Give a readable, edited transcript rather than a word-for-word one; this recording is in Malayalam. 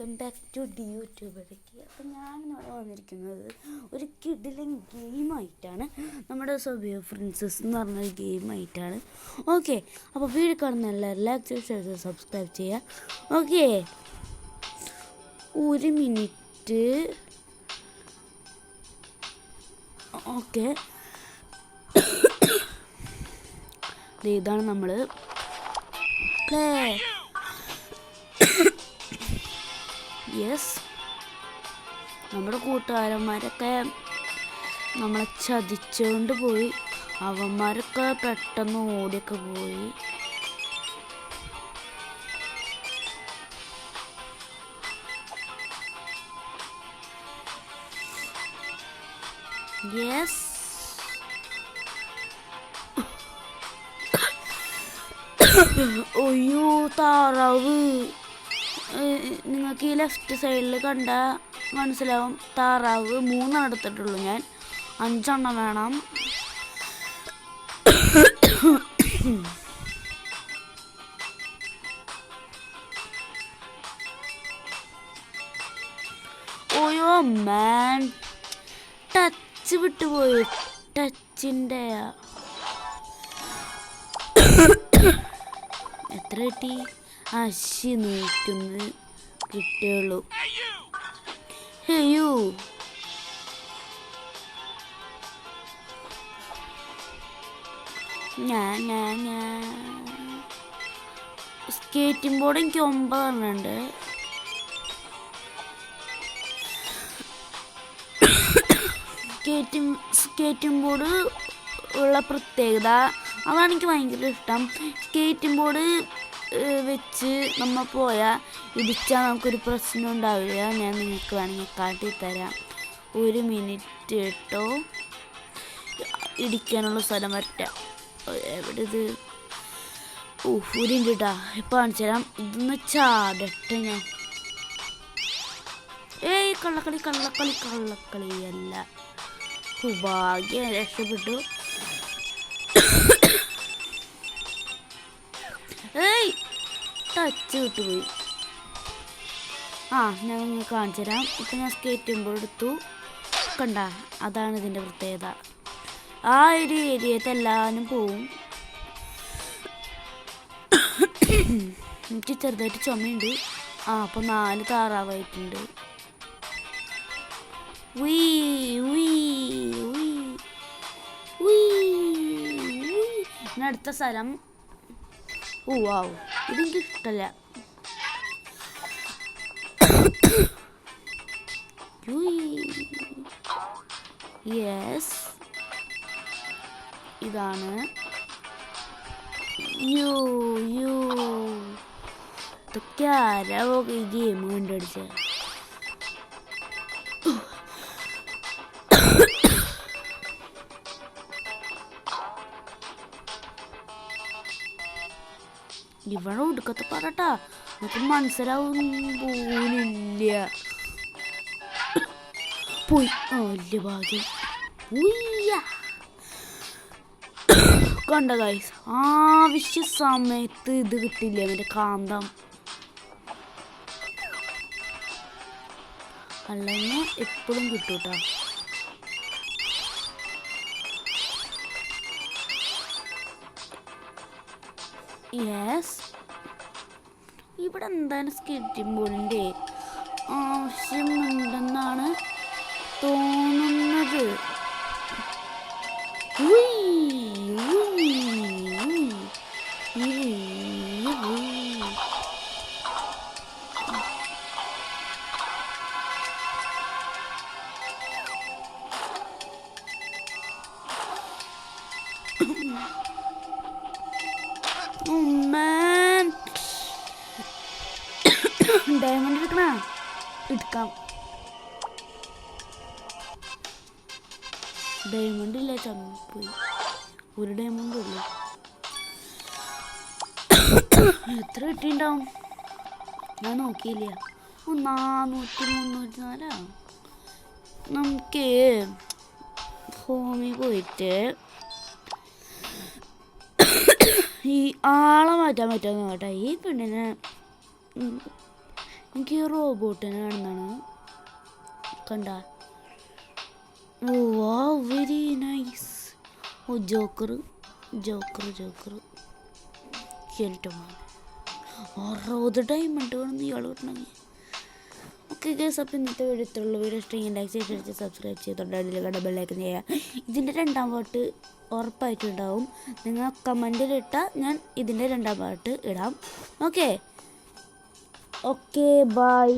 വെൽക്കം ബാക്ക് ടു ഡി യൂട്യൂബിലേക്ക്. അപ്പം ഞാനിവിടെ വന്നിരിക്കുന്നത് ഒരു കിടിലൻ ഗെയിമായിട്ടാണ്. നമ്മുടെ സബിയ പ്രിൻസസ് എന്ന് പറഞ്ഞൊരു ഗെയിമായിട്ടാണ്. ഓക്കെ, അപ്പോൾ വീഡിയോ കാണുന്ന എല്ലാവരും ലൈക്ക് ചെയ്ത് സബ്സ്ക്രൈബ് ചെയ്യുക. ഓക്കെ, ഒരു മിനിറ്റ്. ഓക്കെ, ഇതാണ് നമ്മൾ പ്ലേ. യെസ്, നമ്മുടെ കൂട്ടുകാരന്മാരൊക്കെ നമ്മളെ ചതിച്ചുകൊണ്ട് പോയി. അവന്മാരൊക്കെ പെട്ടെന്ന് ഓടിയൊക്കെ പോയി. യെസ്, ഒയ്യോ താറാവ്. നിങ്ങൾക്ക് ഈ ലെഫ്റ്റ് സൈഡിൽ കണ്ട മനസ്സിലാവും. താറാവ് 3 എടുത്തിട്ടുള്ളൂ, ഞാൻ 5 വേണം. ഓയോ മാൻ, ടച്ച് വിട്ടുപോയി. ടച്ചിൻ്റെ എത്ര കിട്ടി? 101 കിട്ടിയുള്ളൂ. ഹേയു, ഞാൻ സ്കേറ്റിംഗ് ബോർഡ് എനിക്ക് 9 ഉണ്ട്. സ്കേറ്റിംഗ് ബോർഡ് ഉള്ള പ്രത്യേകത അതാണ് എനിക്ക് ഭയങ്കര ഇഷ്ടം. സ്കേറ്റിംഗ് ബോർഡ് വെച്ച് നമ്മൾ പോയാൽ ഇടിച്ചാൽ നമുക്കൊരു പ്രശ്നം ഉണ്ടാവില്ല. ഞാൻ നിങ്ങൾക്ക് വേണമെങ്കിൽ കാട്ടിത്തരാം. 1 മിനിറ്റ് കേട്ടോ, ഇടിക്കാനുള്ള സ്ഥലം വരട്ടാം. എവിടെ ഇത്? 1 മിനിറ്റ് കേട്ടാ, ഇപ്പം കാണിച്ചു തരാം. ഇതൊന്ന് ചാടട്ടെ ഞാൻ. ഏയ് കള്ളക്കളി അല്ല. ഭാഗ്യം, രക്ഷപ്പെട്ടു. ഏയ്, ടച്ച് വിട്ടുപോയി. ഞാൻ നിങ്ങൾക്ക് കാണിച്ചു തരാം. ഇപ്പം ഞാൻ സ്കേറ്റുമ്പോൾ എടുത്തു. കണ്ട, അതാണ് ഇതിൻ്റെ പ്രത്യേകത. ആ ഒരു ഏരിയത്തെ എല്ലാവരും പോവും. എനിക്ക് ചെറുതായിട്ട് ചുമയുണ്ട്. അപ്പോൾ 4 താറാവായിട്ടുണ്ട്. അടുത്ത സ്ഥലം. വാവ്, ഇതെനിക്ക് ഇഷ്ടമല്ല. യെസ്, ഇതാണ്. ഇതൊക്കെ ആരാ ഈ ഗെയിം കണ്ടുപിടിച്ചത്? ഇവിടെ ഒടുക്കത്തെ പറട്ടാ, നമുക്ക് മനസ്സിലാവും പോലില്ല. പോയി, വലിയ ഭാഗ്യം. കണ്ട ഗൈസ്, ആവശ്യ സമയത്ത് ഇത് കിട്ടില്ല. അവൻ്റെ കാന്തം അല്ലെങ്കിൽ എപ്പോഴും കിട്ടൂട്ടാ. യെസ്, ഇവിടെ എന്താണ് സ്കേറ്റിംഗ് ബോർഡിൻ്റെ ആവശ്യമുണ്ടെന്നാണ് തോന്നുന്നത്. ഡയമണ്ട് എടുക്കാം. ഡയമണ്ട് ഇല്ല, ചമ്മിപ്പോയി. 1 ഡയമണ്ട് ഉള്ളു. എത്ര കിട്ടിണ്ടാവും? ഞാൻ നോക്കിയില്ല. 400-304. നമുക്ക് ഹോമിൽ പോയിട്ട് ഈ ആളെ മാറ്റാൻ പറ്റുമെന്ന് കേട്ടോ. ഈ പെണ്ണിനെ എനിക്ക് ഈ റോബോട്ടിനെ കാണുന്നതാണ് കണ്ട. ഓ വാ വെരി നൈസ്. ഓ ജോക്കർ ജോക്കർ ജോക്കർ കേട്ടോമാണ് 60 ഡയമണ്ട് വേണമെന്ന് ഇയാൾ കിട്ടണമെങ്കിൽ. ഓക്കെ ഗൈസ്, അപ്പോൾ ഇന്നത്തെ വീഡിയോ ഇത്രയുള്ള വീഡിയോ ഇഷ്ടമെങ്കിൽ ലൈക്ക് ചെയ്ത് സബ്സ്ക്രൈബ് ചെയ്തോണ്ട് അതിൽ ബെല്ലൈക്കൻ ചെയ്യുക. ഇതിൻ്റെ 2ാം പാർട്ട് ഉറപ്പായിട്ടുണ്ടാവും. നിങ്ങൾ കമൻറ്റിലിട്ടാൽ ഞാൻ ഇതിൻ്റെ 2ാം പാർട്ട് ഇടാം. Okay okay bye.